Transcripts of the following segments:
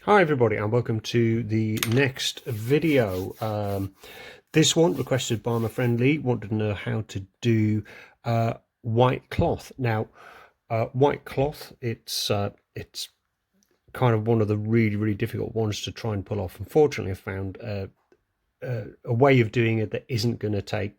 Hi everybody and welcome to the next video. This one requested by my friend Lee, wanted to know how to do white cloth. Now white cloth, it's kind of one of the really difficult ones to try and pull off. Unfortunately I found a way of doing it that isn't going to take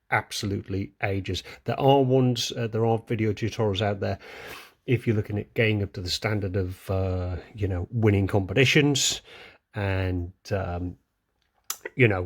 absolutely ages. There are video tutorials out there if you're looking at getting up to the standard of winning competitions and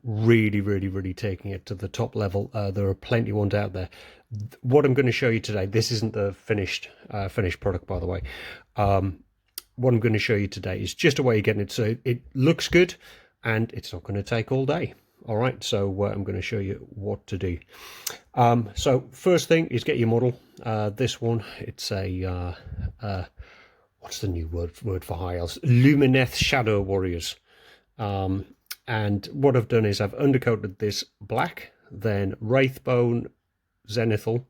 really taking it to the top level. There are plenty of ones out there. What I'm going to show you today, this isn't the finished product, by the way. What I'm going to show you today is just a way of getting it so it looks good and it's not going to take all day. All right, so I'm going to show you what to do. So first thing is get your model. This one, it's a what's the new word for high elves? Lumineth Shadow Warriors. And what I've done is I've undercoated this black, then Wraithbone Zenithal,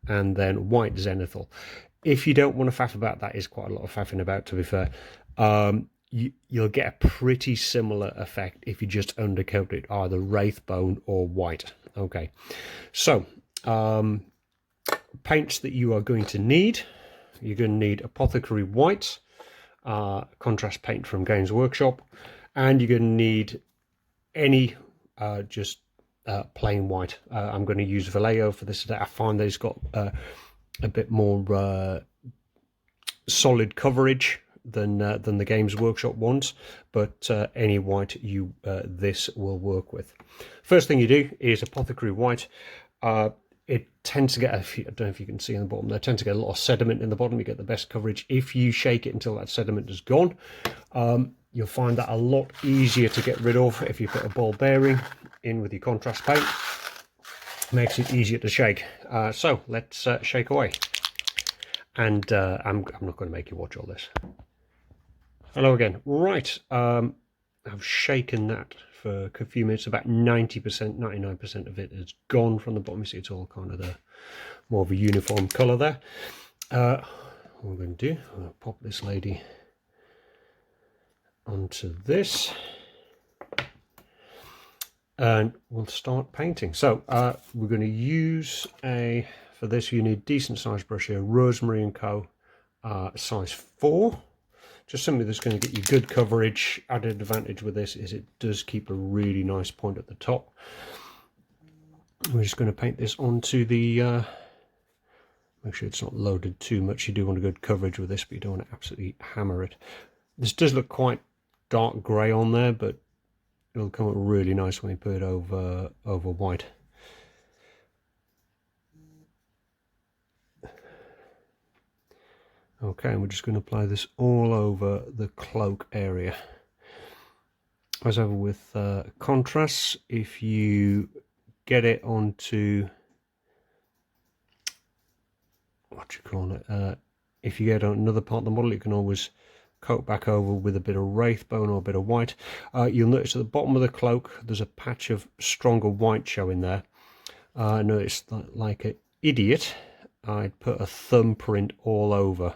and then white Zenithal. If you don't want to faff about, that is quite a lot of faffing about, to be fair. You'll get a pretty similar effect if you just undercoat it either Wraithbone or white. Okay, so paints that you are going to need. You're going to need Apothecary White, contrast paint from Games Workshop, and you're going to need any just plain white. I'm going to use Vallejo for this today. I find that it's got a bit more solid coverage than the Games Workshop ones, but any white this will work with. First thing you do is Apothecary White. It tends to get, I don't know if you can see in the bottom there, tends to get a lot of sediment in the bottom. You get the best coverage if you shake it until that sediment is gone. You'll find that a lot easier to get rid of if you put a ball bearing in with your contrast paint. Makes it easier to shake. So let's shake away. And I'm not going to make you watch all this. Hello again. Right, I've shaken that for a few minutes. About 90%, 99% of it has gone from the bottom. You see it's all kind of more of a uniform colour there. What we're going to do, I'm going to pop this lady onto this. And we'll start painting. So we're going to use for this you need decent sized brush here, Rosemary & Co. Size 4. Just something that's going to get you good coverage. Added advantage with this is it does keep a really nice point at the top. We're just going to paint this onto the, make sure it's not loaded too much. You do want a good coverage with this, but you don't want to absolutely hammer it. This does look quite dark grey on there, but it'll come up really nice when you put it over white. Okay, and we're just going to apply this all over the cloak area. As ever with contrasts, if you get it onto, if you get on another part of the model, you can always coat back over with a bit of Wraithbone or a bit of white. You'll notice at the bottom of the cloak there's a patch of stronger white showing there. I noticed that, like an idiot, I'd put a thumbprint all over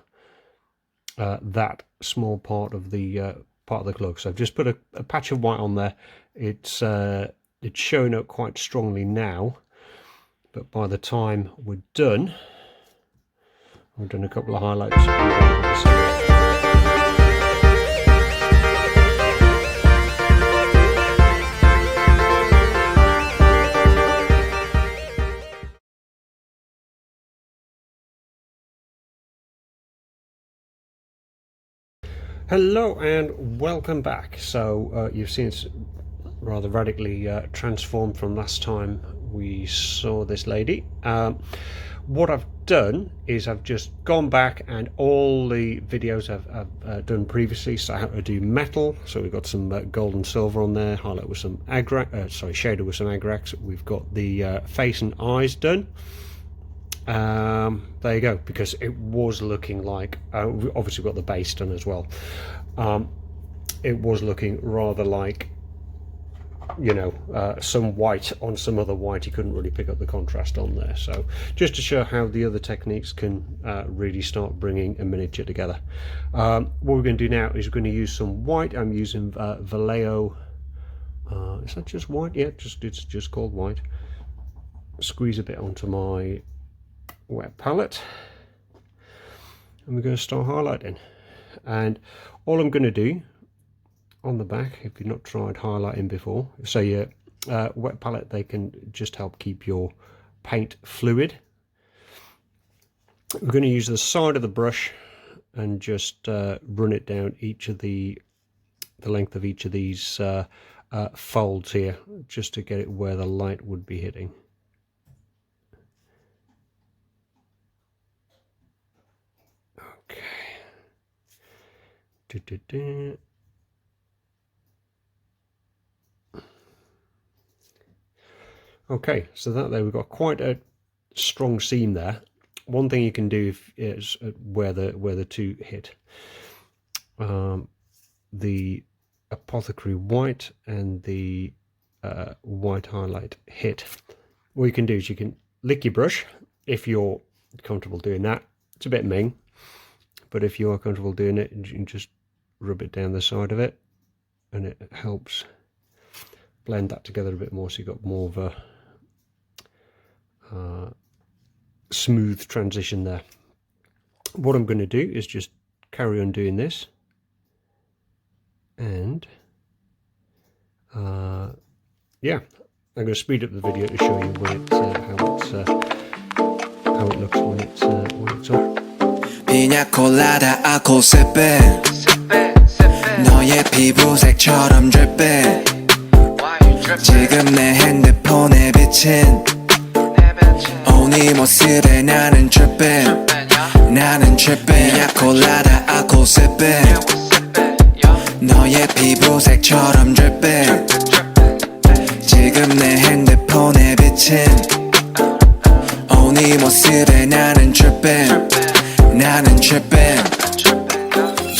that small part of the cloak. So I've just put a patch of white on there. It's showing up quite strongly now, but by the time we're done, I've done a couple of highlights. Hello and welcome back. So you've seen it's rather radically transformed from last time we saw this lady. What I've done is I've just gone back and all the videos I've done previously. So how to do metal. So we've got some gold and silver on there. Highlight with some shader with some Agrax. We've got the face and eyes done. There you go, because it was looking like we obviously got the base done as well. It was looking rather like you know, some white on some other white, you couldn't really pick up the contrast on there. So just to show how the other techniques can really start bringing a miniature together. What we're going to do now is we're going to use some white. I'm using Vallejo. Is that just white? Yeah, it's just called white. Squeeze a bit onto my wet palette, and we're going to start highlighting. And all I'm going to do on the back, if you've not tried highlighting before, so your wet palette, they can just help keep your paint fluid. We're going to use the side of the brush and just run it down each of the length of each of these folds here, just to get it where the light would be hitting. Okay. Okay, so that there, we've got quite a strong seam there. One thing you can do is where the two hit, the Apothecary White and the white highlight hit. What you can do is you can lick your brush if you're comfortable doing that. It's a bit Ming, but if you are comfortable doing it, you can just rub it down the side of it, and it helps blend that together a bit more, so you've got more of a smooth transition there. What I'm going to do is just carry on doing this, and yeah, I'm going to speed up the video to show you when how it looks when it's on. Piña colada alcohol sipping 너의 피부색처럼 dripping 지금 내 핸드폰에 비친 네 모습에 나는 tripping Piña colada alcohol sipping 너의 피부색처럼 dripping 지금 내 핸드폰에 비친 네 모습에 나는 tripping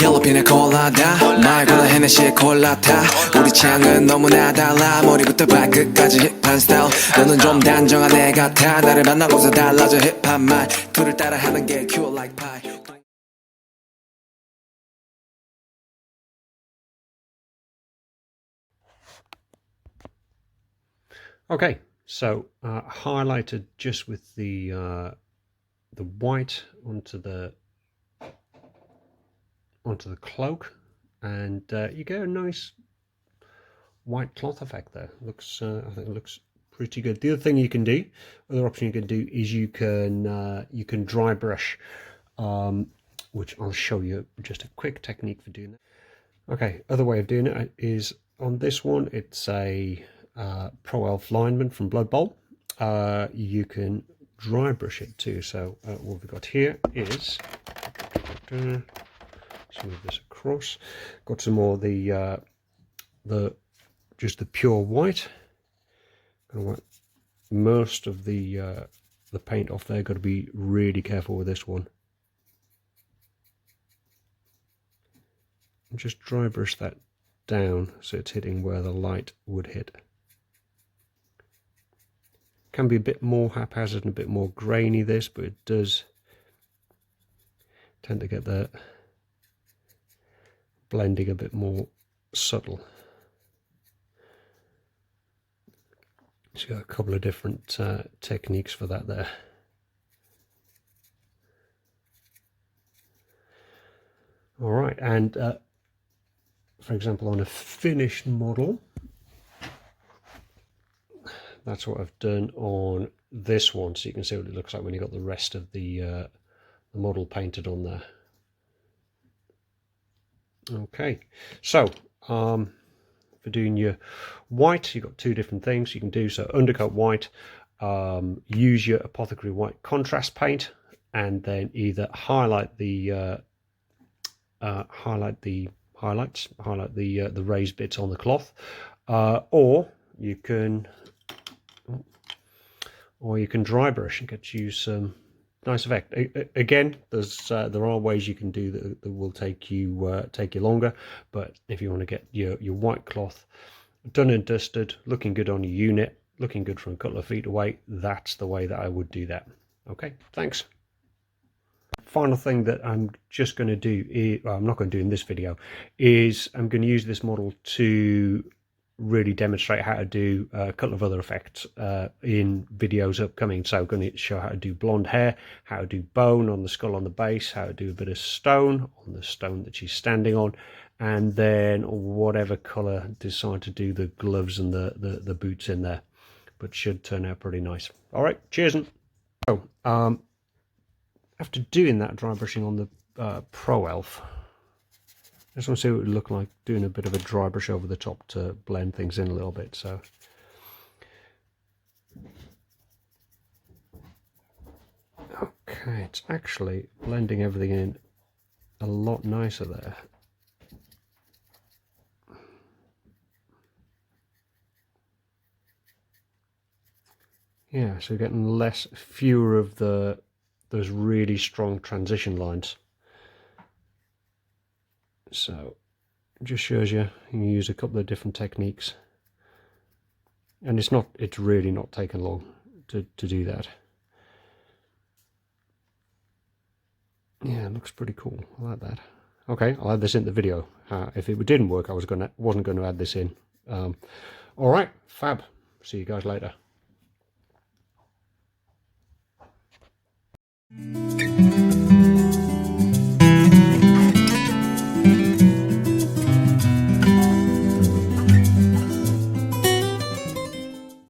Yellow pina colada 말고는 헤네시의 콜라타 우리 창은 너무나 달라 머리부터 발끝까지 힙한 스타일 너는 좀 단정한 애 같아 나를 만나고서 달라져 힙한 말 둘을 따라하는 게 cute like pie. Okay, so highlighted just with the white onto the cloak, and you get a nice white cloth effect there. Looks I think it looks pretty good. The other thing you can do, other option you can do, is you can dry brush, which I'll show you just a quick technique for doing that. Okay, other way of doing it is on this one. It's a Pro Elf lineman from Blood Bowl. You can dry brush it too. So what we've got here is move this across. Got some more just the pure white. Gonna wipe most of the paint off there. Got to be really careful with this one. And just dry brush that down so it's hitting where the light would hit. Can be a bit more haphazard and a bit more grainy this, but it does tend to get the blending a bit more subtle. So got a couple of different techniques for that there. All right, and for example, on a finished model, that's what I've done on this one, so you can see what it looks like when you got the rest of the model painted on there. Okay, so for doing your white, you've got two different things you can do. So undercoat white, use your Apothecary White contrast paint, and then either highlight the raised bits on the cloth, or you can dry brush and get you some nice effect. Again, there are ways you can do that will take you longer, but if you want to get your white cloth done and dusted, looking good on your unit, looking good from a couple of feet away. That's the way that I would do that. Okay, thanks. Final thing that I'm just going to do, well, I'm not going to do in this video, is I'm going to use this model to really demonstrate how to do a couple of other effects in videos upcoming. So I'm going to show how to do blonde hair, how to do bone on the skull on the base, how to do a bit of stone on the stone that she's standing on, and then whatever color decide to do the gloves and the boots in there, but should turn out pretty nice. All right, cheers. So after doing that dry brushing on the Pro Elf, I just want to see what it would look like doing a bit of a dry brush over the top to blend things in a little bit. So okay, it's actually blending everything in a lot nicer there. Yeah, so we're getting fewer of those really strong transition lines. So it just shows you can use a couple of different techniques, and it's really not taken long to do that. Yeah, it looks pretty cool. I like that. Okay, I'll add this in the video. If it didn't work, I wasn't going to add this in. All right, fab. See you guys later.